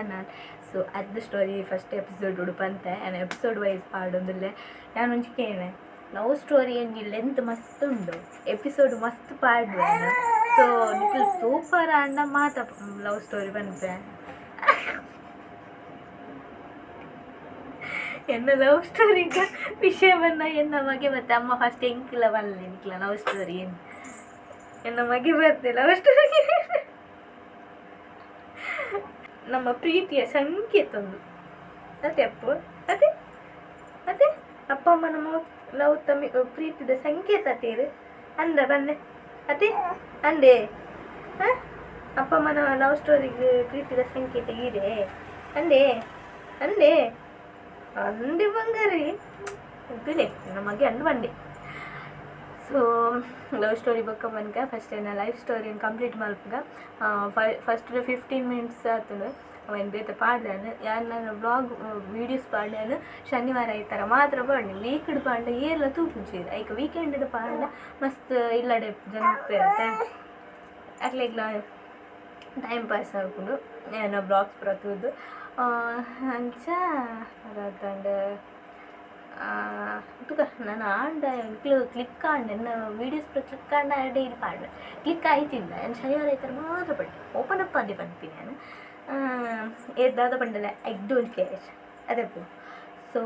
Channel. So ಅದು story first episode ಉಡುಪಂತೆ and episode wise ಪಾಡೊಂದುಲ್ಲೆ ನಾನು ಮುಂಚಿಕೇನೆ ಲವ್ ಸ್ಟೋರಿ ಏನು ಲೆಂತ್ ಮಸ್ತ್ ಉಂಡು, ಎಪಿಸೋಡ್ ಮಸ್ತ್ ಪಾಡ್ವೇನು. ಸೊ ನಿಖಿಲ್ ಸೂಪರ್ ಅಂಡ ಮಾತ ಲವ್ ಸ್ಟೋರಿ ಬಂತೆ ಎನ್ನ ಲವ್ ಸ್ಟೋರಿಗ ವಿಷಯ ಬಂದ ಎನ್ನ ಮಗೆ ಮತ್ತೆ ಅಮ್ಮ ಫಸ್ಟ್ ಎಂಕಿಲ್ಲ ಬರಲಿ ನಿಕ್ಲ ಲವ್ ಸ್ಟೋರಿ ಏನು ಎನ್ನ ಮಗೆ ಬರ್ತೆ ಲವ್ ಸ್ಟೋರಿ ನಮ್ಮ ಪ್ರೀತಿಯ ಸಂಕೇತ ಒಂದು ಅದೇ ಅಪ್ಪ ಅದೇ ಅದೇ ಅಪ್ಪ ಅಮ್ಮ ನಮ್ಮ ಲವ್ ತಮ್ಮಿ ಪ್ರೀತಿದ ಸಂಕೇತ ಅತ್ತೇರು ಅಂದ ಬನ್ನೆ ಅದೇ ಅಂದೆ ಹಾಂ ಅಪ್ಪ ಅಮ್ಮನ ಲವ್ ಸ್ಟೋರಿಗೆ ಪ್ರೀತಿದ ಸಂಕೇತ ಇದೆ ಅಂದೆ ಅಂದೆ ಅಂದೆ ಬಂಗಾರಿ ಇದ್ದಿದೆ ನಮಗೆ ಅಂದು ಬಂದೆ. ಸೊ ಲವ್ ಸ್ಟೋರಿ ಬೊಕ್ಕ ಬನ್ಕ ಫಸ್ಟ್ ಏನ ಲೈಫ್ ಸ್ಟೋರಿಯನ್ನು ಕಂಪ್ಲೀಟ್ ಮಲ್ಪಗ ಫಸ್ಟ್ 15 ಮಿನಿಟ್ಸ್ ಆತನು ಅವನು ಬೇತೆ ಪಾಡ್ಯಾನು ಯಾರು ನಾನು ಬ್ಲಾಗ್ ವೀಡಿಯೋಸ್ ಪಾಡ್ಯಾನು ಶನಿವಾರ ಈ ಥರ ಮಾತ್ರ ಪಾಡ್ನಿ ವೀಕೆಂಡ್ ಪಾಂಡ ಏರ್ಲ ತೂಪುಂಚೀರು ಐಕ ವೀಕೆಂಡ್ ಪಾಂಡ ಮಸ್ತ್ ಇಲ್ಲಡೆ ಜನ ಇರುತ್ತೆ ಅಟ್ಲೆಗ್ಲ ಟೈಮ್ ಪಾಸ್ ಹಾಕೊಂಡು ಏನೋ ಬ್ಲಾಗ್ಸ್ ಬರ್ತದ್ದು ಅಂಚ ಅದಂಡ ತುಕ ನಾನು ಆಂಡ ಕ್ಲಿಕ್ ಆಂಡೆ ನನ್ನ ವೀಡಿಯೋಸ್ ಕ್ಲಿಕ್ ಆಂಡ ಡೈಲಿ ಪಾಡ್ರೆ ಕ್ಲಿಕ್ ಆಯ್ತಿಲ್ಲ ನಾನು ಶನಿವಾರ ಈ ಥರ ಮಾತ್ರ ಪಡ್ಡೆ ಓಪನ್ ಅಪ್ ಅದೇ ಪಡ್ತೀನಿ ನಾನು ಏದಾದ ಪಂಡಲ್ಲ ಐ ಡೋಂಟ್ ಕೇರ್ ಅದೇ ಪೋ. ಸೊ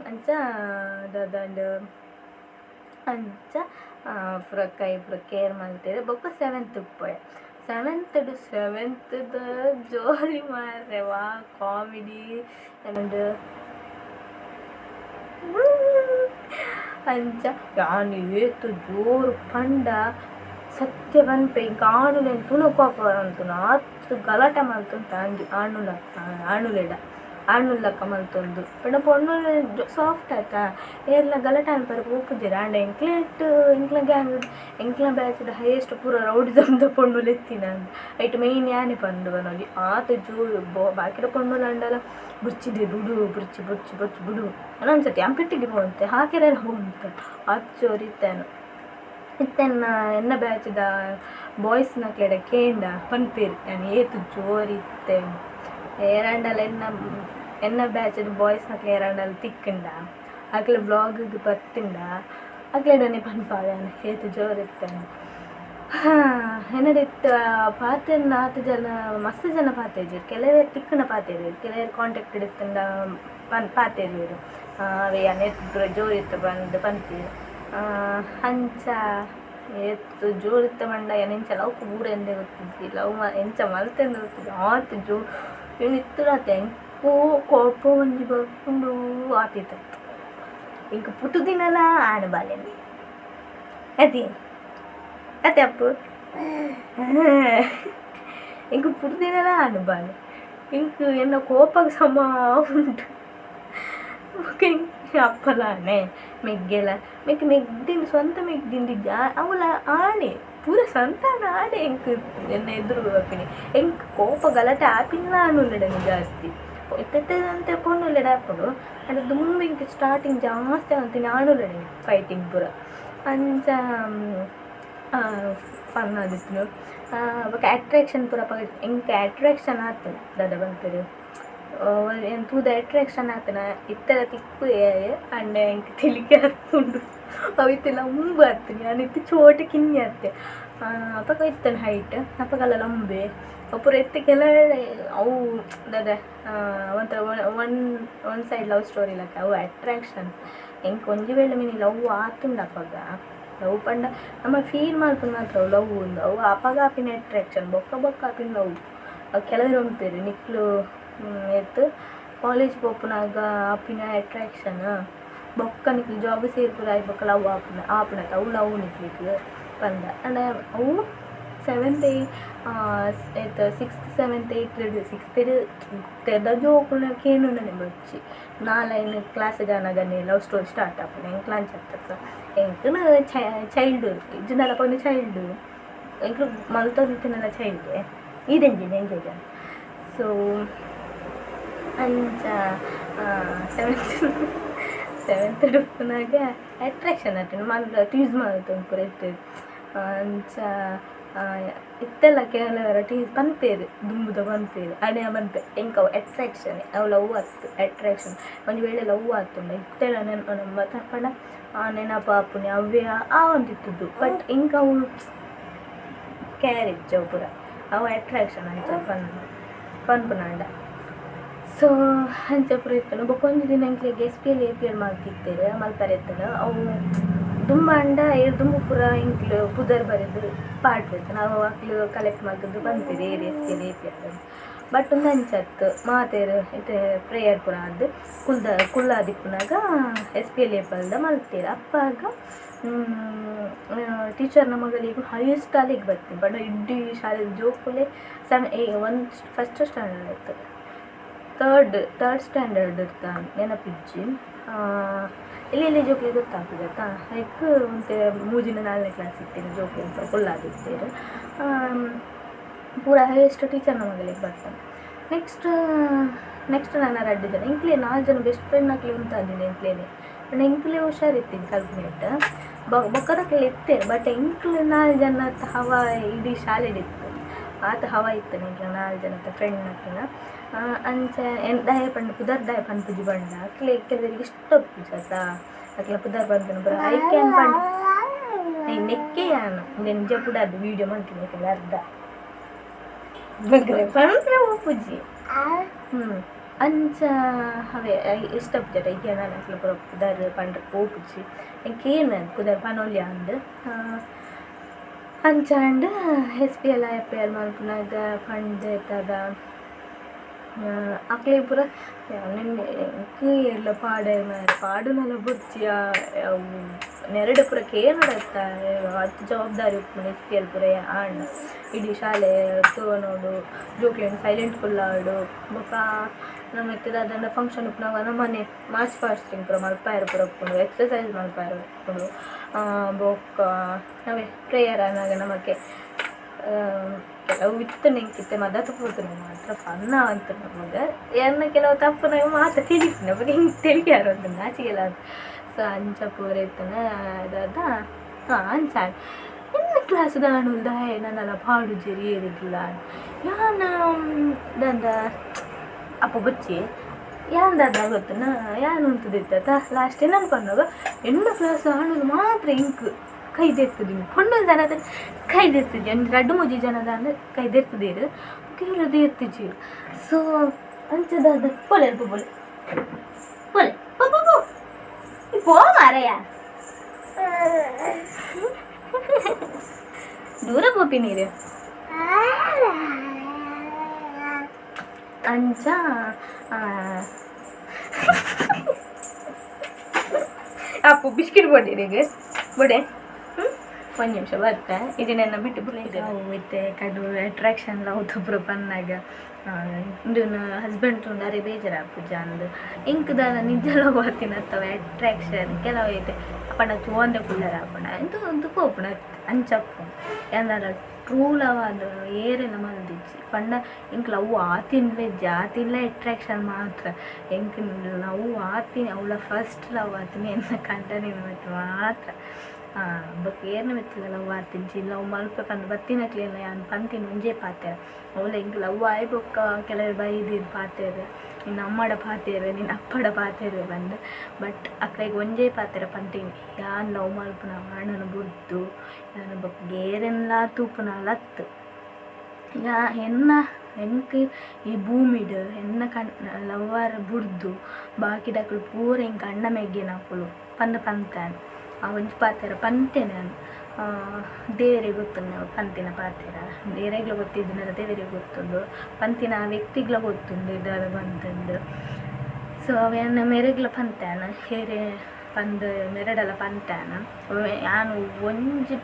ಅಂಚ ದಂಡ ಅಂಚ ಪುರಕಾಯಿ ಪುರ ಕೇರ್ ಮಾಡ್ತೇವೆ ಬೊಕ್ಕ 7th ಪೋಯ 7th ಜೋಲಿ ಮಾರ್ರೆ ವಾ ಕಾಮಿಡಿ ಅಂಡ್ ಅಂಚ ಯಾನು ಏತು ಜೋರು ಪಂಡ ಸತ್ಯ ಬನ್ಪೆ ಆಣುಲೆನ್ ತುಣುಕೋಪರಂತು ಆತು ಗಲಾಟೆ ಮಲ್ತುಂತ ಅಂಜು ಆಣುಲ್ಲಕ್ಕ ಮಲ್ತೊಂದು ಪಂಡ ಪೊಣ್ಣು ಸಾಫ್ಟ್ ಆಯ್ತಾ ಏರ್ಲ ಗಲಾಟೆ ಅನ್ಪರ ಹೋಗುದಿರ ಆಂಡ ಎಂಕ್ಲ ಗ್ಯಾಂಗ್ ಎಂಕ್ಲ ಬ್ಯಾಚ್ದ ಹೈಯೆಸ್ಟ್ ಪೂರ ರೌಡಿಸಮ್ದ ಪೊಣ್ಣುಲು ಎತ್ತಿನ ಅಂದ ಐಟ್ ಮೇಯ್ನ್ ಯಾನೆ ಪಂಡು ಬನೋಲಿ ಆತ ಜೋರು ಬಾಕಿದ ಪೊಣ್ಣುಲು ಅಂಡಲ ಬುರ್ಚಿದೆ ಬುಡು ಬುರ್ಚಿ ಬುಡು ಅನ್ನೊಂದ್ಸತಿ ಅಂಪಿಟ್ಟಿಗೆ ಹೋಗುತ್ತೆ ಹಾಕಿರ ಹೋಗುಂತ ಆತು ಜೋರು ಇತ್ತೆನ್ನ ಎನ್ನ ಬ್ಯಾಚ್ದ ಬಾಯ್ಸ್ನ ಕೆಡ ಕೇಂಡ ಪನ್ಪೇರು ನಾನು ಏತು ಜೋರಿತ್ತೆ ಏರಂಡಲ ಎನ್ನ ಬ್ಯಾಚ್ದ ಬಾಯ್ಸ್ನ ಏರಂಡಲ ತಿಕ್ಕಂಡ ಅಕ್ಲೆ ಬ್ಲಾಗಿಗೆ ಬರ್ತಿಂಡ ಅಕ್ಲೆಡನೆ ಪನ್ಪಾಡ್ಯಾನ ಏತು ಜೋರಿತ್ತೇನೆ. ಎನ್ನಡಿತ್ತು ಪಾತೆರ್ನ 4 ಜನ ಮಸ್ತ್ ಜನ ಪಾತೇಜರು ಕೆಲವರು ತಿಕ್ಕನ ಪಾತೇರು ಕೆಲವರು ಕಾಂಟ್ಯಾಕ್ಟ್ ಇಡುತ್ತಂಡ ಪಾತೇರು ಅವೇ ನೆತ್ತು ಜೋರಿತ್ತು ಬಂದು ಪನ್ಪೇರು ಅಂಚ ಏತ್ತು ಜೋರಿತ್ತ ಮಂಡ ಎಂಚ ಲವ್ ಊರ ಎಂದೇ ಗೊತ್ತಿದ್ದಿ ಲವ್ ಎಂಚ ಮಲ್ತೆಂದು ಗೊತ್ತಿದ್ದಿ ಆತು ಜೋ ಇವನು ಇತ್ತುರಾತ ಎಂಕೋ ಕೋಪ ಒಂಜಿ ಬರ್ಕೊಂಡು ಆತಿತ್ತು ಇಂಕ ಪುಟ್ಟು ದಿನಲ ಆಣ ಬಾಲೆಂದು ಅದೇ ಅದೇ ಅಪ್ಪು ಇಂಕ ಪುಟ್ಟು ದಿನಲ ಆಣ ಬಾಲೆ ಇಂಕ ಎನ್ನ ಕೋಪಗೆ ಸಮ ಉಂಟು ಅಪ್ಪಲಾನೆ ಮೆಗ್ಗೆಲ ಮೆಗ್ದಿನ ಸ್ವಂತ ಮೆಗ್ದಿಂದಿದ್ದ ಅವಳ ಆಣೆ ಪೂರ ಸಂತಾನ ಆಡೆ ಎಂಕ್ ಎನ್ನ ಎದುರು ಹಾಕಿನಿ ಎಂಕ್ ಕೋಪ ಗಲಾಟೆ ಆಪಿಲ್ಲ ಅನ್ನುಲ್ಲಡನೆ ಜಾಸ್ತಿ ಎತ್ತಂತೆ ಪೊಣ್ಣುಲ್ಲಡ ಹಾಕೊಂಡು ಅದು ದುಂಬು ಇಂಕ ಸ್ಟಾರ್ಟಿಂಗ್ ಜಾಸ್ತಿ ಅಂತೀನಿ ಆಣುಲ್ಲಡನೆ ಫೈಟಿಂಗ್ ಪೂರ ಅಂಚ ಫನ್ ಆದಿತ್ತು ಬೊಕ ಅಟ್ರಾಕ್ಷನ್ ಪೂರ ಎಂಕ ಅಟ್ರಾಕ್ಷನ್ ಆತು ದಾದ ಬಂತೇಳಿ ತೂದ ಅಟ್ರಾಕ್ಷನ್ ಆತನ ಇತ್ತರ ತಿಕ್ಕು ಅಂಡ ಎಂಕ್ ತಿಳಿಕೆ ಹರ್ಪುಂಡು ಅವಿತ್ತೆಲ್ಲ ಮುಂಬು ಹರ್ತೀನಿ ನಾನು ಇತ್ತು ಚೋಟ ಕಿನ್ನಿ ಹರ್ತೆ ಅಪ್ಪಗ ಇತ್ತನ ಹೈಟ್ ಅಪ್ಪಗೆಲ್ಲ ಲಂಬೆ ಅಪ್ಪುರ ಎತ್ತಕ್ಕೆಲ್ಲ ಅವು ದಾದ ಒಂಥರ ಒನ್ ಸೈಡ್ ಲವ್ ಸ್ಟೋರಿ ಲಕ್ಕ ಅವು ಅಟ್ರಾಕ್ಷನ್ ಎಂಕ್ ಒಂಜಿ ವೇಳೆ ಮೀನಿ ಲವ್ ಆತುಂಡ ಅಪ್ಪಗ ಲವ್ ಪಂಡ ನಮ್ಮ ಫೀಲ್ ಮಾಡ್ಕೊಂಡು ಮಾತ್ರ ಲವ್ ಒಂದು ಅವು ಅಪ್ಪಗ ಆಪಿನ ಅಟ್ರಾಕ್ಷನ್ ಬೊಕ್ಕ ಆಪಿನ ಲವ್ ಅವು ಕೆಲವರು ಉಂಟೇರಿ ನಿಕ್ಲು ಎತ್ತು ಕಾಲೇಜ್ ಪೋಪುನಾಗ ಆಪಿನ ಅಟ್ರಾಕ್ಷನ್ ಬೊಕ್ಕ ನಿಕ್ಲು ಜಾಬ್ ಸೇರ್ಪುರ ಆಯ್ಬೊಕ್ಕ ಲವ್ ಆಪುನ ಅವು ಲವ್ ನಿಕ್ಲಿಕ್ಕೆ ಬಂದ ಅಂಡ ಅವು 7th 8th 6th 7th 8th 6th ಜೋಕುನಕೇನು ನನಗೆ ಬಚ್ಚಿ 4 ಕ್ಲಾಸ್ ಜಾನಗನೆ ಲವ್ ಸ್ಟೋರಿ ಸ್ಟಾರ್ಟ್ ಆಪುನ ಎಂಕ್ಲ ಅಂಚತ್ತ ಎಂಕ್ನ ಚೈಲ್ಡ್ ಇದನ್ನೆಲ್ಲ ಪಂಡ ಚೈಲ್ಡ್ ಎಂಕ್ಲು ಮಲ್ತೋದಿತ್ತಿನೆಲ್ಲ ಚೈಲ್ಡ್ ಇದಂಜಿನ ಎಂಗೇಜ್. ಸೊ ಅಂಚ 7th ಡುಪ್ಪುನಾಗ ಅಟ್ರಾಕ್ಷನ್ ಆಯ್ತು ಮಲ್ಲ ಟ್ಯೂಸ್ ಮಾಡ್ತು ಪೂರ ಇತ್ತು ಅಂಚ ಇತ್ತೆಲ್ಲ ಕೆಲವರ ಪನ್ಪೇರು ದುಂಬುದ ಪನ್ಪೇರು ಅಡೆ ಪನ್ಪೆ ಎಂಕ ಅಟ್ರಾಕ್ಷನ್ ಅವು ಲವ್ ಆತು ಅಟ್ರಾಕ್ಷನ್ ಒಂದು ವೇಳೆ ಲವ್ ಆತುಂಡ ಇತ್ತೆಲ್ಲ ನಮ್ಮ ತಪ್ಪಣ ನೆನಪಾಪುನೆ ಅವೇ ಆ ಒಂದಿತ್ತದ್ದು ಬಟ್ ಇಂಕ ಅವು ಕ್ಯಾರೇಜ್ ಅವು ಪೂರ ಅವು ಅಟ್ರಾಕ್ಷನ್ ಅಂತ ಪನ್ಪುನಾಂಡ ಸೊ ಅಂಚ ಪೂರ ಇತ್ತನು ಬೊಕ್ಕೊಂದು ದಿನ ಎಂಕ್ಲೆಗೆ SPL APL ಮಾಡ್ತಿತ್ತೇವೆ ಮಲ್ಪರೆ ಇತ್ತನ ಅವು ದುಂಬ ಅಂಡ ದುಂಬು ಪೂರ ಇಂಕ್ಲು ಪುದರ್ ಬರೆದು ಪಾಟ್ ಬೇಕು ನಾವು ಅಕ್ಲು ಕಲೆಕ್ಟ್ ಮಾಡ್ಕೊಂಡು ಬಂತೀರಿ SPL APL ಬಟ್ ಒಂದು ಅಂಚತ್ತು ಮಾತೇರು ಇದು ಪ್ರೇಯರ್ ಪೂರ ಅದು ಕುಳ್ಳಾದಿಪ್ಪುನಾಗ SPL APL ಮಲ್ತೀರಿ ಅಪ್ಪಾಗ ಟೀಚರ್ನ ಮಗಳಿಗೆ ಹೈಯೆಸ್ಟ್ ಶಾಲೆಗೆ ಬರ್ತೀನಿ ಬಟ್ ಇಡೀ ಶಾಲೆ ಜೋಕುಲೆ ಒಂದು ಫಸ್ಟ್ ಸ್ಟ್ಯಾಂಡರ್ಡ್ ಆಯ್ತು ಥರ್ಡ್ ಸ್ಟ್ಯಾಂಡರ್ಡ್ ಇರ್ತಾನೆ ನೆನಪಿಜ್ಜಿ ಇಲ್ಲಿ ಜೋಕ್ಲಿ ಗೊತ್ತಾಗ್ತದತ್ತಾ ಲೈಕ್ ಮತ್ತೆ 3ನೇ 4ನೇ ಕ್ಲಾಸ್ ಇರ್ತೀನಿ ಜೋಕ್ಲಿ ಅಂತ ಫುಲ್ಲಾಗಿರ್ತೀರಿ ಪೂರ ಹೈಯೆಸ್ಟ್ ಟೀಚರ್ನ ಮಗಳಿಗೆ ಬರ್ತಾನೆ ನೆಕ್ಸ್ಟ್ ನಾನು 2 ಜನ ಇಂಕ್ಲೇ 4 ಜನ ಬೆಸ್ಟ್ ಫ್ರೆಂಡ್ ಹಾಕ್ಲಿ ಅಂತ ಅಂದಿನಿ ಇಂಕ್ಲೇನೆ ಇಂಕ್ಲೇ ಹುಷಾರಿರ್ತೀನಿ ಕಲ್ಪನೇಟ್ ಬೊಕ್ಕದಕ್ಕೆಲ್ಲ ಇರ್ತೇನೆ ಬಟ್ ಇಂಕ್ಲು 4 ಜನ ಹವಾ ಇಡೀ ಶಾಲೆಡಿತ್ತು ಆತ ಹವಾ ಇತ್ತು ನಿಂಗೆ 4 ಜನ ಫ್ರೆಂಡ್ ಹಾಕಿನ ಅಂಚ ದಾಯ ಪಂಡು ಪುದರ್ ದಾಯ ಪನ್ಪುಜಿ ಬಂಡ ಕೆಲವರಿಗೆ ಇಷ್ಟ ಪೂಜಾತ ಅಕ್ಲ ಪುದರ್ ಪನ್ಪುನ ಬರ ಐ ಕ್ಯಾನ್ ಪಂಡು ನೆಕ್ಕೆ ಯಾನು ನಿಜ ಕೂಡ ಅದು ವೀಡಿಯೋ ಮಾಡ್ತೀನಿ ಕೆಲ ಅರ್ಧ ಪನ್ಪುನ ಪೂಜಿ ಅಂಚ ಅವೇ ಇಷ್ಟ ಪೂಜಾಟ ಈಗ ನಾನು ಅಕ್ಲ ಪುರ ಪುದರ್ ಪಂಡ್ರೆ ಪೂಜಿ ಎಂಕೇನು ಪುದರ್ ಪನೋಲ್ಯ ಅಂದು ಅಂಚ ಅಂಡ್ SPL APL ಮಲ್ಪುನಾಗ ಫಂಡ್ ಇರ್ತದ ಅಕ್ಲೆ ಪೂರ ನಿನ್ನೆ ಎಲ್ಲ ಪಾಡುನೆಲ್ಲ ಬುರ್ಚಿಯ ನೆರಡು ಪೂರ ಕೇನಡತ್ತ ಹತ್ತು ಜವಾಬ್ದಾರಿ ಉಪ್ಪು SPL ಪೂರ ಆಂಡ್ ಇಡೀ ಶಾಲೆ ನೋಡು ಜೋಕ್ಲೇನು ಸೈಲೆಂಟ್ ಕುಲ್ಲಾಡು ಬೊಕ್ಕ ನಮ್ಮ ಅದನ್ನ ಫಂಕ್ಷನ್ ಉಪ್ಪು ನಾವು ನಮ್ಮನೆ ಮಾರ್ಚ್ ಫಾಸ್ಟಿಂಗ್ ಪೂರ ಮಲ್ಪಾಯರು ಪೂರ ಉಪ್ಪುಂಡು ಎಕ್ಸಸೈಸ್ ಮಲ್ಪಾಯರು ಉಪ್ಪುಂಡು ಬೊಕ್ಕ ನಾವೇ ಪ್ರೇಯರ್ ಆನಾಗ ನಮಗೆ ಕೆಲವು ಇತ್ತು ನೆಂಕಿತ್ತೆ ಮದತ್ತು ಹೋಗ್ತೀನಿ ಮಾತ್ರ ಫನ್ನ ಅಂತ ನಮಗೆ ಏನ ಕೆಲವು ತಪ್ಪು ನಾವು ಮಾತ್ರ ತಿಳಿತೀನಿ ಬಗ್ಗೆ ಹಿಂಗೆ ತಿಳಿಯಾರು ಅಂತ ನಾಚಿಗೆಲ್ಲ ಸೊ ಅಂಚ ಪೂರ ಇತ್ತನ ಅದಾದ ಅಂಚ ಇನ್ನು ಕ್ಲಾಸ್ದ ಅನುಲ್ದ ನನ್ನೆಲ್ಲ ಪಾಡು ಜರಿ ಏರಿಗಿಲ್ಲ ಯಾನ ದಂದ ಅಪ್ಪ ಬಚ್ಚಿ ಯಾಂದಾದ ಗೊತ್ತನ ಯಾನು ಅಂತದಿತ್ತ ಲಾಸ್ಟ್ ನಾನು ಬಂದಾಗ 8ನೇ ಕ್ಲಾಸ್ ಅನುಲ್ ಮಾತ್ರ ಇಂಕ್ ಕೈದೆರ್ತದೆ ಕೊಂಡೊಂದು ಜನ ಅಂದರೆ ಕೈದೆರ್ತದೆ ಒಂದು 2-3 ಜನದ ಅಂದರೆ ಕೈದೆರ್ತದೇರು ಕೇಳೋದು ಎತ್ತಿಜೀರು ಸೊ ಅಂಚದಾದ ಪೊಲೆ ಪೊಲೆ ಪೊಲೆ ಪೋ ಮಾರಯ್ಯ ದೂರ ಪೋಪಿ ನೀರು ಅಂಚ ಅಪ್ಪು ಬಿಸ್ಕಿಟ್ ಕೊಟ್ಟಿರಿಗೆ ಬೊಡೆ ಒಂದು ನಿಮಿಷ ಬರ್ತೆ ಇದು ನನ್ನ ಬಿಟ್ಟು ಬಿಟ್ಟಿದ್ದೆ ಮತ್ತೆ ಕಡು ಅಟ್ರಾಕ್ಷನ್ ಲವ್ತೊಬ್ರು ಬಂದಾಗ ಇದು ಹಸ್ಬೆಂಡ್ ತುಂಡಾರೆ ಬೇಜಾರಾಗ್ತದೆ ಅಂದು ಇಂಕದ ನಿಜ ಬರ್ತೀನಿ ಅಥವಾ ಅಟ್ರಾಕ್ಷನ್ ಕೆಲವು ಐತೆ ಅಪ್ಪಣ ಚೋಂದ ಕುಳ್ಳರ ಅಪ್ಪಣ ಇದು ಒಂದು ಕೋಪಣ ಅಂಚಪ್ಪು ಏನಾರ ಟ್ರೂ ಲವ್ ಅದು ಏರೆಲ್ಲ ಮಲ್ದಿಚ್ಚಿ ಪಂಡ ಇಂಕ ಲವ್ ಆತಿನ್ಲೆ ಅಟ್ರಾಕ್ಷನ್ ಮಾತ್ರ ಎಂಕ ಲವ್ ಆತೀನಿ ಅವಳ ಫಸ್ಟ್ ಲವ್ ಆತೀನಿ ಎನ್ನ ಕಂಟನೆ ಮಾತ್ರ ಬೊಕ್ಕ ಏರ್ನ ಮೆತ್ತಿಲ್ಲ ಲವ್ ಆತಿಂಚಿ ಲವ್ ಮಲ್ಪ ಪಂದು ಬತ್ತಿನಕ್ಲಿಲ್ಲ ಯಾನು ಪಂತಿನ ಒಂಜೇ ಪಾತೇರ ಅವಳ ಇಂಕ ಲವ್ ಆಯ್ ಬೊಕ್ಕ ಕೆಲವರು ಬೈದಿದ್ದು ಪಾತೇರು ನಿನ್ನ ಅಮ್ಮಡ ಪಾತೇರು ನಿನ್ನ ಅಪ್ಪಡ ಪಾತೇರು ಬಂದು ಬಟ್ ಅಕ್ಕಳಿಗೆ ಒಂಜೇ ಪಾತೇರ ಪಂತೀನಿ ಯಾನು ಲವ್ ಮಲ್ಪನ ಅಣ್ಣನ ಬುಡ್ದು ನಾನು ಬೊಕ್ಕ ಗೇರೆಲ್ಲ ತೂಪುನ ಲತ್ತು ಯಾ ಎಂಕ್ ಈ ಭೂಮಿಡು ಎನ್ನ ಲವ್ವಾರ ಬುಡ್ದು ಬಾಕಿದಕ್ಕಳು ಪೂರ ಇಂಕ ಅಣ್ಣ ಮೆಗ್ಗಿನ ಹಾಕಲು ಪಂತಾನೆ ಆ ಒಂಜಿ ಪಾತೆರ ಪಂತೇನೆ ನಾನು ದೇವರಿಗೆ ಗೊತ್ತುಂಡು ನಾವು ಪಂತಿನ ಪಾತೆರ ದೇವರೆಗ್ಲ ಗೊತ್ತಿದ್ದಿನ ದೇವರಿಗೆ ಗೊತ್ತುಂಡು ಪಂತಿನ ವ್ಯಕ್ತಿಗ್ಲ ಗೊತ್ತುಂಡು ಇದರ ಬಂತಂದು ಸೊ ಅವೇನು ಮೆರೆಗ್ಲ ಪಂತಾನ ಹೇರೆ ಪಂದು ಮೆರಡೆಲ್ಲ ಪಂತಾನ ನಾನು ಒಂಜಿ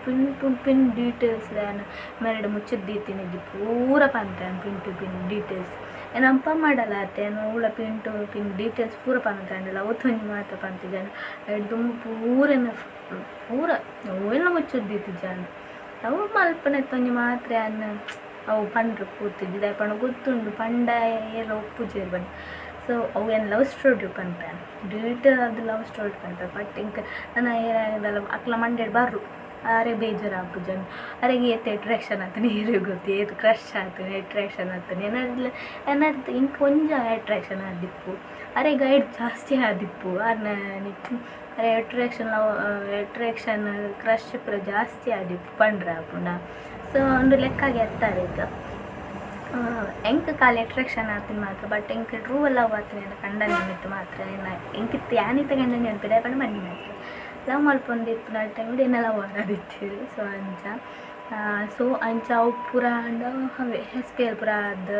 ಪಿನ್ ಡೀಟೇಲ್ಸ್ ನಾನು ಮೆರಡು ಮುಚ್ಚಿದ್ದೀತೀನಿ ಪೂರ ಪಂತಾನ ಪಿನ್ ಡೀಟೇಲ್ಸ್ ಏನಪ್ಪ ಮಾಡಲ್ಲ ಅತ್ತೇನು ಉಳ ಪಿನ್ ಡೀಟೇಲ್ಸ್ ಪೂರ ಪಂತಾಂಡಲ್ಲ ಅವತ್ತೊಂದು ಮಾತ್ರ ಪಂತಿದ್ದಾನೆ ತುಂಬ ಪೂರ ಎಲ್ಲ ಮುಚ್ಚಿದ್ದೀತಿದ್ದಾನೆ ಅವು ಮಲ್ಪನೆ ತೊಂಜಿ ಮಾತ್ರ ಅವು ಪಂಡ್ರು ಕೂತಿದ್ದಿದ್ದ ಪಂಡ ಗೊತ್ತುಂಡು ಪಂಡ ಎಲ್ಲ ಒಪ್ಪುಜೇರು ಬಂದು ಸೊ ಅವು ಏನು ಲವ್ ಸ್ಟೋರಿ ಪಂತಾನೆ ಡೀಟೇಲ್ ಅದು ಲವ್ ಸ್ಟೋರಿ ಪಂತ ಬಟ್ ಇಂಕ ನನ್ನ ಅಕ್ಲ ಮಂಡ್ಯ ಬರ್ರು ಅರೆ ಬೇಜಾರಾಗ್ಬಿಜನ್ ಅರೆ ಏತ್ ಅಟ್ರಾಕ್ಷನ್ ಆತನೆ ಏರು ಗೊತ್ತು ಏತ್ ಕ್ರಶ್ ಆತನೆ ಅಟ್ರಾಕ್ಷನ್ ಆತನೆ ಏನಾದ್ರು ಇಂಕ ಕೊಂಚ ಅಟ್ರಾಕ್ಷನ್ ಆದಿಪ್ಪು ಅರೆ ಗೈಡ್ ಜಾಸ್ತಿ ಆದಿಪ್ಪು ಅರ್ನ ಅರೆ ಅಟ್ರಾಕ್ಷನ್ ಕ್ರಶ್ ಪೂರ ಜಾಸ್ತಿ ಆದಿಪ್ಪು ಪಂಡ್ರೆ ಆಪುಂಡ ಸೊ ಒಂದು ಲೆಕ್ಕಾಗಿ ಎತ್ತಾರೆ ಈಗ ಎಂಕ್ ಖಾಲಿ ಅಟ್ರಾಕ್ಷನ್ ಆತೀನಿ ಮಾತ್ರ ಬಟ್ ಎಂಕ್ ಟ್ರೂ ಲವ್ ಆತೀನಿ ಅಂತ ಕಂಡ ನಿಮಿತ್ತು ಮಾತ್ರ ಎಂಕಿತ್ತು ಯಾನಿತ್ತ ಗಂಡ ನೆನಪಿದೆ ಪಂಡ ಮಣ್ಣಿ ಮಾತ್ರ ಲವ್ ಮಲ್ಪೊಂದಿತ್ತು ನಾ ಟೈಮಿಡ್ ಏನೆಲ್ಲ ಲವ್ ಆಡೋದಿತ್ತು ಸೊ ಅಂಚ ಅವು ಪೂರ ಅಂಡ ಅವೇ SPL ಪೂರ ಅದು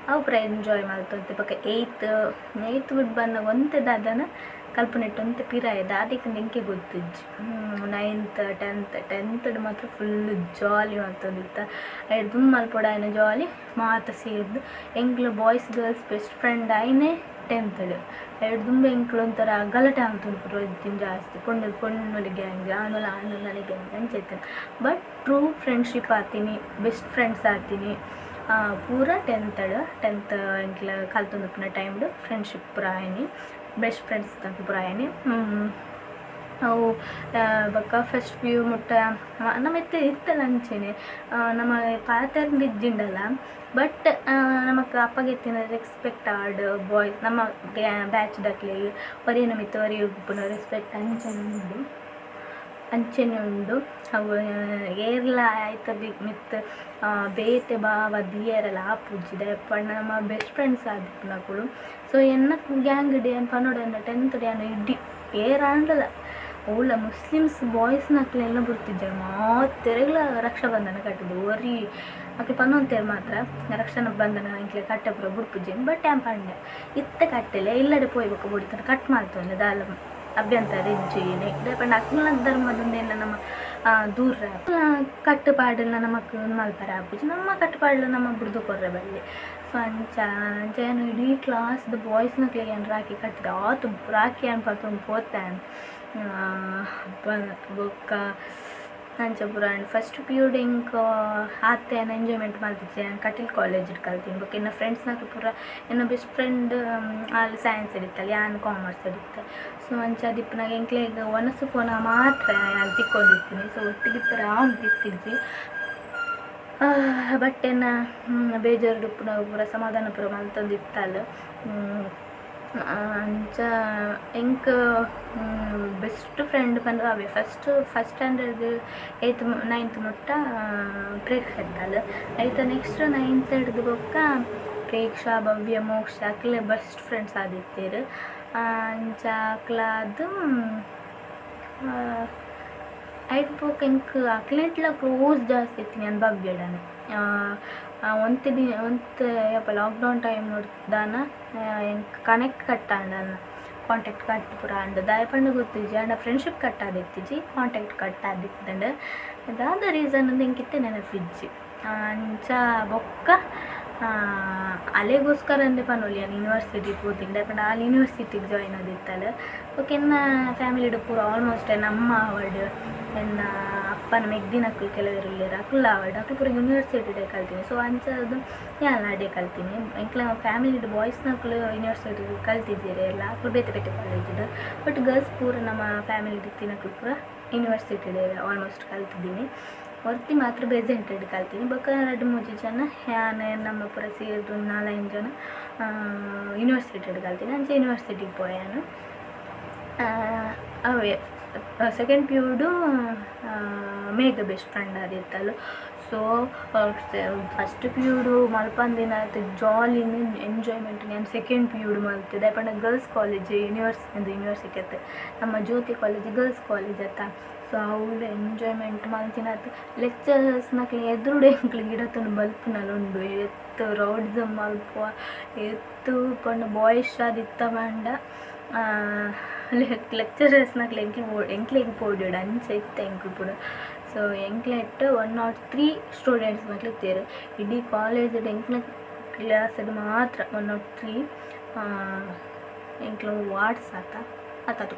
ಅವು ಪೂರ ಎಂಜಾಯ್ ಮಾಡ್ತಂತೆ ಪಕ್ಕ ಏಯ್ತ್ ಬಿಟ್ಟು ಬಂದ ಒಂತೆದಾದನ ಕಲ್ಪನೆಟ್ಟಂತೆ ಪಿರಾಯದ ಅದಕ್ಕೆ ನೆಂಕೆ ಗೊತ್ತಿಜ್ಜಿ 9th 10th ಮಾತ್ರ ಫುಲ್ಲು ಜಾಲಿ ಮಾಡ್ತಂದಿತ್ತ ಐದು ತುಂಬ ಮಲ್ಪೊಡ ಆಯ್ನ ಜಾಲಿ ಮಾತ ಸೇರಿದ್ದು ಎಂಕ್ಲು ಬಾಯ್ಸ್ ಗರ್ಲ್ಸ್ ಬೆಸ್ಟ್ ಫ್ರೆಂಡ್ ಆಯ್ನೆ 10th ಎರಡು ತುಂಬ ಎಂಕ್ಲು ಒಂಥರ ಗಲಾಟೆ ಆಗ್ತುಂಟು ಇದ್ದಿನ ಜಾಸ್ತಿ ಪೊಣ್ಣುಲಿ ಗ್ಯಾಂಗ್ ಆಣುಲಿ ಗ್ಯಾಂಗ್ ಅಂಚೈತೇನೆ ಬಟ್ ಟ್ರೂ ಫ್ರೆಂಡ್ಶಿಪ್ ಆತೀನಿ ಬೆಸ್ಟ್ ಫ್ರೆಂಡ್ಸ್ ಆತೀನಿ ಪೂರ 10th ಎಂಕ್ಲ ಕಲ್ತೊಂದುಪ್ಪುನ ಟೈಮ್ಡು ಫ್ರೆಂಡ್ಶಿಪ್ ಪೂರ ಆಯ್ನಿ ಬೆಸ್ಟ್ ಫ್ರೆಂಡ್ಸ್ ತನಕ ಪೂರ ಆಯ್ನಿ ಅವು ಬೊಕ್ಕ ಫಸ್ಟ್ PU ಮುಟ್ಟ ನಮ್ಮ ಇತ್ತಲ್ಲ ಅಂಚೆನೆ ನಮ್ಮ ಪಾತೆರ್ದು ಇದ್ದಿಂಡಲ್ಲ ಬಟ್ ನಮಕ್ ಅಪ್ಪಗೆತ್ತಿನ ರೆಸ್ಪೆಕ್ಟ್ ಆಡ್ ಬಾಯ್ಸ್ ನಮ್ಮ ಬ್ಯಾಚ್ ದಕ್ಲೆ ಒರಿಯನ ಮಿತ್ತು ಒರಿ ಉಪ್ಪುನ ರೆಸ್ಪೆಕ್ಟ್ ಅಂಚೆನೆ ಉಂಡು ಅವು ಏರ್ಲ ಆಯ್ತ ಮಿತ್ ಬೇತೆ ಬಾವ ದಿಯರೆಲ್ಲ ಆಪುಜ್ಜಿದೆ ಪಂಡ ನಮ್ಮ ಬೆಸ್ಟ್ ಫ್ರೆಂಡ್ಸ್ ಆದಿಪ್ಪುನಕುಲು ಸೊ ಎನ್ನ ಗ್ಯಾಂಗ್ ಡೇ ಪನ್ನೋಡ 10th ಡೇ ಅನ್ನ ಇಡ್ಡಿ ಏರಾಂಡಲ್ಲ ಓಲ ಮುಸ್ಲಿಮ್ಸ್ ಬಾಯ್ಸ್ನಕ್ಲೆಲ್ಲ ಬರ್ತಿದ್ದಾರೆ ಮಾತೆರೆಗ್ಲ ರಕ್ಷಾಬಂಧನ ಕಟ್ಟಿದ್ದು ಒರಿ ಅಕ್ಲೆ ಪನ್ನೊಂತೇರು ಮಾತ್ರ ರಕ್ಷಾಬಂಧನ ಇಂಕ್ಲೆ ಕಟ್ಟೆ ಪೂರ ಬುಡ್ಪುಜ್ಜೇನು ಬಟ್ ಏನ್ ಪಂಡೆ ಇತ್ತ ಕಟ್ಟೆಲೆ ಇಲ್ಲಡೆ ಪೋಯ್ಬೇಕು ಬುಡಿತಾನೆ ಕಟ್ ಮಾಡ್ತೇನೆ ದಾಲ ಅಭ್ಯಂತರ ಇಜ್ಜಿ ನೆಕ್ಸ್ಟ್ ಪಂಡ ಅಕ್ಲ ಧರ್ಮದಿಂದ ನಮ್ಮ ದೂರ ಕಟ್ಟುಪಾಡಲ್ಲ ನಮಕ್ ಮಲ್ಪರೆ ಆಪುಜಿ ನಮ್ಮ ಕಟ್ಟುಪಾಡಲ್ಲ ನಮ್ಮ ಬುಡ್ದು ಕೊರ್ರೆ ಬಲ್ಲಿ ಸೊ ಅಂಚ ಏನು ಇಡೀ ಕ್ಲಾಸ್ದು ಬಾಯ್ಸ್ನಕ್ಲೆ ಏನು ರಾಖಿ ಕಟ್ಟಿದ ಆತು ರಾಖಿ ಅನ್ಪತ್ತೊಂದು ಪೋತಾನೆ ಬೊಕ್ಕ ಅಂಚ ಪೂರ ಫಸ್ಟ್ ಪಿರಿಯಡ್ ಇಂಕ ಆತೆ ಎಂಜಾಯ್ಮೆಂಟ್ ಮಾಡ್ತಿದ್ದೆ ಕಟೀಲ್ ಕಾಲೇಜ್ ಕಲ್ತೀನಿ ಬೊಕ್ಕ ಇನ್ನು ಫ್ರೆಂಡ್ಸ್ನಾಗ ಪೂರ ಇನ್ನು ಬೆಸ್ಟ್ ಫ್ರೆಂಡ್ ಅಲ್ಲಿ ಸೈನ್ಸ್ ಹಿಡಿತಲ್ಲ ಯಾನ್ ಕಾಮರ್ಸ್ ಹಿಡಿತೆ ಸೊ ಅಂಚ ದಿಪ್ಪನಾಗ ಎಂಕ್ಲೆ ಈಗ ಒನಸು ಪೋನ ಮಾತ್ರ ಅಲ್ಲಿ ತಿಕ್ಕೊಂಡಿರ್ತೀನಿ ಸೊ ಒಟ್ಟಿಗೆ ಪೂರ ಅವ್ನು ತಿಕ್ತಿದ್ವಿ ಬಟ್ ಏನು ಬೇಜಾರು ಪೂರ ಸಮಾಧಾನ ಪೂರ ಮಲ್ತಂದಿತ್ತಲ್ಲ ಅಂಚ ಎಂಕ್ ಬೆಸ್ಟ್ ಫ್ರೆಂಡ್ ಬಂದು ಅವೇ ಫಸ್ಟ್ ಸ್ಟ್ಯಾಂಡರ್ಡ್ 8th 9th ಮುಟ್ಟ ಪ್ರೇಕ್ಷಾ ಇತ್ತಲ್ಲ ಆಯ್ತು ನೆಕ್ಸ್ಟ್ 9th ಹಿಡ್ದು ಬೊಕ್ಕ ಪ್ರೇಕ್ಷಾ ಭವ್ಯ ಮೋಕ್ಷ ಅಕ್ಲೆ ಬೆಸ್ಟ್ ಫ್ರೆಂಡ್ಸ್ ಆದಿತ್ತೇರು ಅಂಚ ಅಕ್ಲಾದು ಆಯ್ತು ಬೊಕ್ಕ ಎಂಕ್ ಅಕ್ಲೆಟ್ಲ ಕ್ಲೋಸ್ ಜಾಸ್ತಿ ಇತ್ತೀನಿ ನಾನು ಭವ್ಯಡನೆ ಒಂತೆ ಯಪ್ಪ ಲಾಕ್ಡೌನ್ ಟೈಮ್ ನೋಡ್ದಾನ ಎಂಕ್ ಕನೆಕ್ಟ್ ಕಟ್ಟಾಂಡನ ಕಾಂಟ್ಯಾಕ್ಟ್ ಕಟ್ ಪೂರ ಅಂಡ್ ದಾಯಪಂಡ ಗೊತ್ತಿಜ್ಜಿ ಅಂಡ ಫ್ರೆಂಡ್ಶಿಪ್ ಕಟ್ ಆದಿತ್ತಿಜ್ಜಿ ಕಾಂಟ್ಯಾಕ್ಟ್ ಕಟ್ ಆದಿತ್ತಂಡ ಅದಾದ ರೀಸನ್ ಅಂದು ಎಂಕಿತ್ತೆ ನೆನಪಿಜ್ಜಿ ಅಂಚ ಬೊಕ್ಕ ಅಲೆಗೋಸ್ಕರ ಅಂದೆ ಪನೊಲಿ ನಾನು ಯೂನಿವರ್ಸಿಟಿ ಪೋತಿಂಡೆ ಪಂಡ ಅಲ್ಲಿ ಯೂನಿವರ್ಸಿಟಿಗೆ ಜಾಯ್ನ್ ಆದಿತ್ತಲ್ಲ ಓಕೆ ಎನ್ನ ಫ್ಯಾಮಿಲಿಡು ಪೂರ ಆಲ್ಮೋಸ್ಟ್ ನಮ್ಮ ಅವಡ್ ಎನ್ನ ಅಪ್ಪನ ಮೆಗ್ದಿನಕ್ಕೂ ಕೆಲವರಿಲ್ಲೇರ ಅಕ್ಕಲ್ಲ ಅವಡ್ ಅಕ್ಕಲು ಪೂರ ಯೂನಿವರ್ಸಿಟಿಡೆ ಕಲ್ತೀನಿ ಸೊ ಅಂಚದು ಎಲ್ಲ ಅಡೆ ಕಲ್ತೀನಿ ಎಂಕ್ಲ ಫ್ಯಾಮಿಲಿಡು ಬಾಯ್ಸ್ನಕ್ಕಲು ಯೂನಿವರ್ಸಿಟಿ ಕಲ್ತಿದ್ದೀರಿ ಎಲ್ಲ ಅಕ್ಕಲು ಬೇತೆ ಬೇತೆ ಕಾಲೇಜಿಡು ಬಟ್ ಗರ್ಲ್ಸ್ ಪೂರ ನಮ್ಮ ಫ್ಯಾಮಿಲಿಡು ತಿನ್ನಕ್ಕಲು ಪೂರ ಯೂನಿವರ್ಸಿಟಿಡೆ ಆಲ್ಮೋಸ್ಟ್ ಕಲ್ತಿದ್ದೀನಿ ಹೊರ್ತಿ ಮಾತ್ರ ಬೆಸೆಂಟೆಡ್ ಕಲ್ತೀನಿ ಬೊಕ್ಕ 2-3 ಜನ ಯಾನ್ ನಮ್ಮ ಪೂರ ಸೇರಿದ್ರು 4-5 ಜನ ಯೂನಿವರ್ಸಿಟಿಡ್ ಕಲ್ತೀನಿ ಅಂಚೆ ಯೂನಿವರ್ಸಿಟಿಗೆ ಪೋಯಾನು ಅವೇ second period Megha best friend ಆದಿತ್ತಲ್ಲ ಸೊ ಫಸ್ಟ್ ಪಿರಿಯಡು ಮಲ್ಪಂದಿನ ಜಾಲಿನ ಎಂಜಾಯ್ಮೆಂಟ್ ನಾನು ಸೆಕೆಂಡ್ ಪಿರಿಯಡ್ ಮಲ್ತಿದ್ದೆ ಪಂಡ ಗರ್ಲ್ಸ್ ಕಾಲೇಜ್ ಯೂನಿವರ್ಸಿಟಿ ಅತ್ತ ನಮ್ಮ ಜ್ಯೋತಿ ಕಾಲೇಜ್ ಗರ್ಲ್ಸ್ ಕಾಲೇಜ್ ಅತ್ತ ಸೊ ಅವಳು ಎಂಜಾಯ್ಮೆಂಟ್ ಮಲ್ತಿನತ್ತು ಲೆಕ್ಚರರ್ಸ್ನಕ್ಲೆ ಎದುರುಡೆ ಎಂಕ್ಲು ಗಿಡತನು ಬಲ್ಪುನಲ್ಲಿ ಉಂಡು ಎತ್ತು ರೌಡಿಸಮ್ ಮಲ್ಪುವ ಎತ್ತು ಪಂಡ ಬಾಯ್ಸ್ ಆದಿತ್ತ ಮಂಡ ಲೆಕ್ಚರರ್ಸ್ನಕ್ಲೆ ಎಂಕ್ಲೆಗೆ ಪೋಡಿಯೋಡು ಅಂಚೆ ಇತ್ತ ಎಂಕ್ಲು ಪೂರ ಸೊ ಎಂಕ್ಲೆ ಇಟ್ಟು 103 ಸ್ಟೂಡೆಂಟ್ಸ್ ಮಕ್ಳು ಇತ್ತೇರು ಇಡೀ ಕಾಲೇಜ್ ಎಂಕ್ಲ ಕ್ಲಾಸಡ್ ಮಾತ್ರ 103 ಎಂಕ್ಲು ವಾರ್ಡ್ಸ್ ಆತ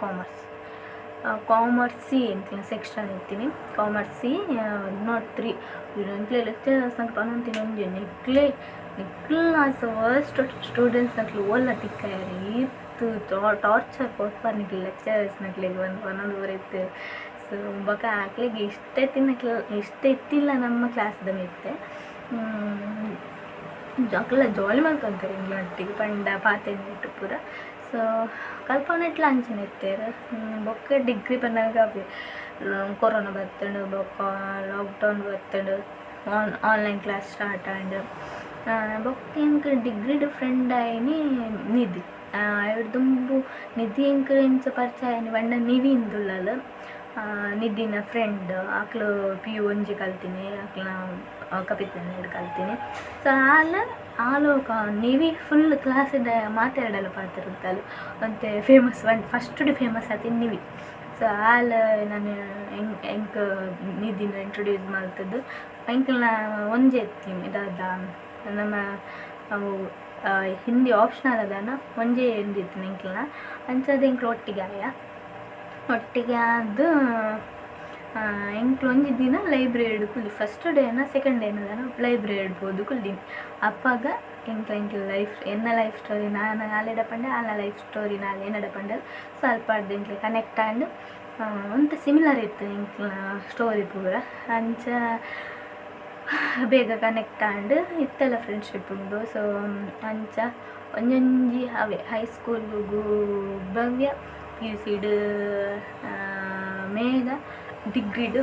ಕಾಮರ್ಸ್ ಸಿ ಎಂಕ್ಲ ಸೆಕ್ಷನ್ ಇರ್ತೀನಿ ಕಾಮರ್ಸ್ ಸಿ 103 ಎಂಕ್ಲೆ ಲೆಕ್ಚರರ್ಸ್ನಕ್ಲು ಪನೊಂತಿನ ಒಂಜೆ ನಿಕ್ಲೆ ವರ್ಸ್ಟ್ ಸ್ಟೂಡೆಂಟ್ಸ್ನಕ್ಲು ಓಲ್ಲ ತಿಕ್ಕಾಯರು ಇತ್ತು ಟಾರ್ಚರ್ ಕೊಟ್ಪಾರ್ನಿಕ್ಲೆ ಲೆಕ್ಚರರ್ಸ್ನಕ್ಲೆಗ್ ಒಂದು ಬರೆಯುತ್ತೆ ಸೊ ಬೊಕ ಆಕ್ಲೆಗ್ ಇಷ್ಟ ಇತ್ತಿಲ್ಲ ನಮ್ಮ ಕ್ಲಾಸ್ದ ಮಿತ್ತೆ ಅಕ್ಲೆಲ್ಲ ಜಾಲಿ ಮಾಡ್ಕೊಂತಾರೆ ಒಟ್ಟಿಗೆ ಪಂಡ ಪಾತೆಂದಿಟ್ಟು ಪೂರ. ಸೊ ಕಲ್ಪನೆಟ್ಲ ಅಂಚನೆ ಇತ್ತೇರು. ಬೊಕ್ಕ ಡಿಗ್ರಿ ಬಂದಾಗ ಕೊರೋನಾ ಬರ್ತಂಡು, ಬೊಕ್ಕ ಲಾಕ್ಡೌನ್ ಬರ್ತಂಡು, ಆನ್ಲೈನ್ ಕ್ಲಾಸ್ ಸ್ಟಾರ್ಟ್ ಆಂಡ್ ಬೊಕ್ಕ ಎಂಕ್ ಡಿಗ್ರಿಡ್ ಫ್ರೆಂಡ್ ಆಯ್ನಿ ನಿಧಿ. ಅವ್ರು ದುಂಬು ನಿಧಿ ಎಂಕ್ ಎಂಚ ಪರಿಚಯ ಆಯ್ನಿ ಬಣ್ಣ ನಿವಿ ಇಂದುಳ್ಳಲ್ ನಿಧಿನ ಫ್ರೆಂಡ್. ಆಕ್ಲು PU ಒಂಜಿ ಕಲ್ತೀನಿ, ಆಕ್ಲ ಕಪಿತನೆಡ್ ಕಲ್ತೀನಿ. ಸೊ ಆಲು ನಿವಿ ಫುಲ್ ಕ್ಲಾಸಿದ ಮಾತಾಡಲ್ಲ ಪಾತಿರುತ್ತಲ್ಲ ಅಂತೆ ಫೇಮಸ್ ಫಸ್ಟ್ ಫೇಮಸ್ ಆಯ್ತು ನಿವಿ. ಸೊ ನಾನು ಎಂಕ್ ನಿಧಿನ ಇಂಟ್ರೊಡ್ಯೂಸ್ ಮಾಡ್ತದ್ದು ಎಂಕಲ್ನ ಒಂಜೆ ಎತ್ತೀನಿ ಇದಾದ ನಮ್ಮ ಅವು ಹಿಂದಿ ಆಪ್ಷನಲ್ ಅದನ್ನ ಒಂಜೇ ಎಂದಿತ್ತು ಎಂಕಲ್ನ ಅಂಚದು ಎಂಕ್ಲು ಒಟ್ಟಿಗೆ ಅದು ಎಂಕ್ಲು ಒಂಜಿ ದಿನ ಲೈಬ್ರರಿ ಕುಲ್ಲಿ ಫಸ್ಟ್ ಡೇನ ಸೆಕೆಂಡ್ ಡೇನ ಲೈಬ್ರರಿ ಹೋದು ಕುಲ್ದೀನಿ. ಅಪ್ಪಾಗ ಎಂಕ್ಲ ಲೈಫ್ ಲೈಫ್ ಸ್ಟೋರಿ ನಾನು ಆಲೆಡ ಪಂಡೆ ಆಲ ಲೈಫ್ ಸ್ಟೋರಿ ನಾನು ಏನಡ ಪಂಡೆ ಸ್ವಲ್ಪ ಎಂಕ್ಲೆ ಕನೆಕ್ಟ್ ಆಂಡ್ ಒಂತ ಸಿಮಿಲರ್ ಇತ್ತು ಎಂಕ್ಲ ಸ್ಟೋರಿ ಪೂರ ಅಂಚ ಬೇಗ ಕನೆಕ್ಟ್ ಆಂಡ್ ಇತ್ತೆಲ್ಲ ಫ್ರೆಂಡ್ಶಿಪ್ ಉಂಡು. ಸೊ ಅಂಚ ಒಂಜೊಂಜಿ ಅವೇ ಹೈಸ್ಕೂಲ್ಗೂ ಭವ್ಯ, PUCಡ್ ಮೇಘ, ಡಿಗ್ರಿಡ್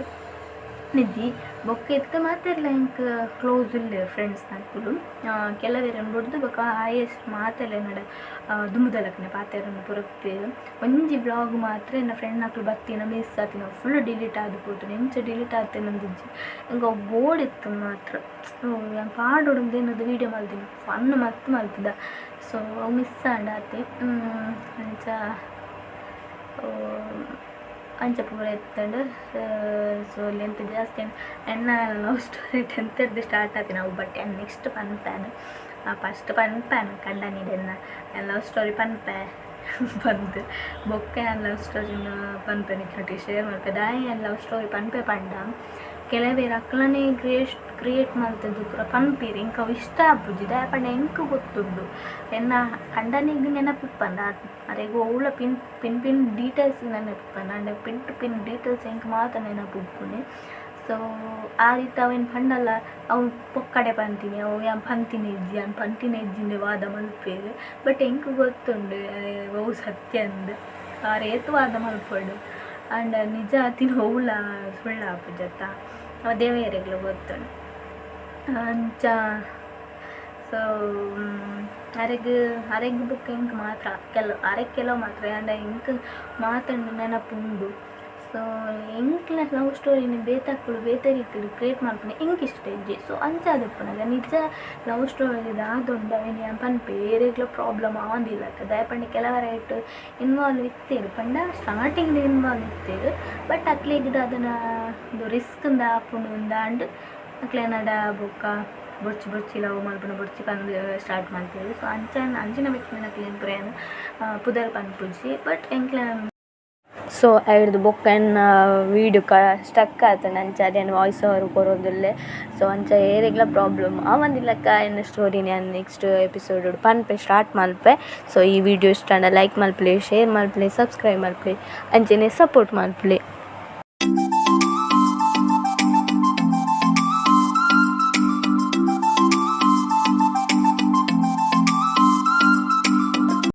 ನಿಧಿ ಬೊಕ್ಕ ಎತ್ತ ಮಾತೆರ್ಲ ಎಂಕ್ ಕ್ಲೋಸ್ ಇಲ್ಲ ಫ್ರೆಂಡ್ಸ್ ನಾಲ್ಕು ಕೆಲವೇರನ್ನು ಬಡ್ದು ಬೊಕ್ಕ ಹೈಯೆಸ್ಟ್ ಮಾತೆಲ್ಲ ನಡ ದುಂಬುದಲಕ್ಕನೆ ಪಾತೆರನ್ನು ಪುರಪ್ಪೇರು. ಒಂಜಿ ಬ್ಲಾಗ್ ಮಾತ್ರ ನನ್ನ ಫ್ರೆಂಡ್ ನಾಲ್ಕು ಬತ್ತಿನ ಮಿಸ್ ಆತಿನ ಫುಲ್ ಡಿಲೀಟ್ ಆದಿపోతుంది. ಎಂಚ ಡಿಲೀಟ್ ಆತೇನಂದಿಜ್ಜಿ ಎಂಗ ಬೋರ್ಡಿತ್ತು ಮಾತ್ರ ಪಾಡೊಡು ಏನದು ವೀಡಿಯೋ ಮಲ್ತೀನಿ ಫನ್ ಮಸ್ತ್ ಮಲ್ತಿದ್ದ. ಸೊ ಮಿಸ್ ಆಡಾತಿ ಅಂಚ ಪೂರ ಎತ್ತಂಡು. ಸೊ ಲೆಂತ್ ಜಾಸ್ತಿ ಎನ್ನ ಲವ್ ಸ್ಟೋರಿ 10th ಸ್ಟಾರ್ಟ್ ಆತಿ ನಾವು ಬಟ್ ನೆಕ್ಸ್ಟ್ ಪನ್ಪ್ಯಾನ್ ಫಸ್ಟ್ ಪನ್ಪ್ಯಾನ್ ಕಂಡ ನೀಡೆನ್ನ ಲವ್ ಸ್ಟೋರಿ ಪನ್ಪೆ ಬಂದು ಬೊಕ್ಕ ಲವ್ ಸ್ಟೋರಿನ ಪನ್ಪೆನ್ ಇಟ್ಲೊಟ್ಟಿಗೆ ಶೇರ್ ಮಾಡ್ಪೆ ದಾಯಿ ಲವ್ ಸ್ಟೋರಿ ಪನ್ಪೆ ಪಂಡ ಕೆಲವೇರು ಅಕ್ಲನೇ ಕ್ರಿಯೇಟ್ ಮಾಡ್ತಿದ್ದು ಪೂರ ಪನ್ಪೀರಿ ಇಂಕ ಅವು ಇಷ್ಟ ಆಪುಜಿ ದಾಯ ಪಂಡ ಎಂಕ ಗೊತ್ತುಂಡು ಎನ್ನ ಕಂಡನಿಗೆ ನೆನಪಿಪ್ಪಂಡ ಅರೆಗೂ ಅವಳ ಪಿನ್ ಡೀಟೇಲ್ಸ್ ನೆನಪಿಪ್ಪಂಡ ಅಂಡ್ ಪಿನ್ ಡೀಟೇಲ್ಸ್ ಎಂಕ ಮಾತ್ರ ನೆನಪುಪ್ಪುನೆ. ಸೊ ಆ ರೀತಿ ಅವೇನು ಪಂಡಲ್ಲ ಅವು ಪೊಕ್ಕಡೆ ಪಂತೀನಿ ಅವು ಪಂತಿನ ಎಜ್ಜಿಂದೆ ವಾದ ಮಲ್ಪೇರು ಬಟ್ ಎಂಕ ಗೊತ್ತುಂಡು ಅವು ಸತ್ಯ ಅಂದು ರೇತು ವಾದ ಮಲ್ಪಡು ಅಂಡ್ ನಿಜ ತಿನ್ ಅವಳ ಸುಳ್ಳು ಆಪುಜತ್ತ ದೇವೇರೆಗ್ಲು ಗೊತ್ತುಂಡು ಅಂಚ. ಸೊ ಅರೆಗ್ ಬುಕ್ ಎಂಕ್ ಮಾತ್ರ ಕೆಲವು ಮಾತ್ರ ಅಂಡ ಎಂಕ್ ಮಾತಂಡು ನೆನಪುಂಡು. ಸೊ ಎಂಕ್ಲ ಲವ್ ಸ್ಟೋರಿನ ಬೇತೆ ರೀತಿಯಲ್ಲಿ ಕ್ರಿಯೇಟ್ ಮಾಡ್ಕೊಂಡು ಎಂಕ್ ಇಷ್ಟ ಇಜ್ಜಿ. ಸೊ ಅಂಚಾದಪ್ಪನಾಗ ನಿಜ ಲವ್ ಸ್ಟೋರಿ ಆದೊಂದು ಅವೇನು ಪನ್ಪೆ ಬೇರೆಗ್ಲ ಪ್ರಾಬ್ಲಮ್ ಆವಂದಿಲ್ಲ ದಯಪಂಡ ಕೆಲವರಾಯ್ತು ಇನ್ವಾಲ್ವ್ ಇತ್ತೇರು ಪಂಡ ಸ್ಟಾರ್ಟಿಂಗ್ ಇನ್ವಾಲ್ವ್ ಇತ್ತೇರು ಬಟ್ ಅಕ್ಲೇಗಿದ ಅದನ್ನು ಇದು ರಿಸ್ಕಿಂದ ಆಪುಂಡು ಅಂಡ್ ಅಕ್ಲೇನಡ ಬೊಕ್ಕ ಬೊರ್ಚಿ ಲವ್ ಮಲ್ಪುನ ಬೊರ್ಚಿ ಪಂದು ಸ್ಟಾರ್ಟ್ ಮಾಡ್ತೇವೆ. ಸೊ ಅಂಚಿನ ವ್ಯಕ್ತಿನ ಅಕ್ಲೇನು ಪ್ರೇನು ಪುದರ್ ಪನ್ಪುಜಿ ಬಟ್ ಎಂಕ್ಲ. ಸೊ ಐಡ್ದು ಬೊಕ್ಕನ್ನ ವೀಡಿಯೋ ಸ್ಟಕ್ ಆತಂಡು ಅಂಚ ಅದೇನು ವಾಯ್ಸ್ ಓವರ್ ಕೊರೋದಿಲ್ಲೆ. ಸೊ ಅಂಚ ಏರೆಗ್ಲ ಪ್ರಾಬ್ಲಮ್ ಆವಂದಿಲ್ಲಕ್ಕ ಎನ್ನ ಸ್ಟೋರಿ ನಾನು ನೆಕ್ಸ್ಟ್ ಎಪಿಸೋಡ್ ಪನ್ಪೆ ಸ್ಟಾರ್ಟ್ ಮಲ್ಪೆ. ಸೊ ಈ ವಿಡಿಯೋ ಇಷ್ಟ ಲೈಕ್ ಮಲ್ಪಲೆ, ಶೇರ್ ಮಲ್ಪಲೆ, ಸಬ್ಸ್ಕ್ರೈಬ್ ಮಲ್ಪಲೆ, ಅಂಚನೆ ಸಪೋರ್ಟ್ ಮಲ್ಪಲೆ.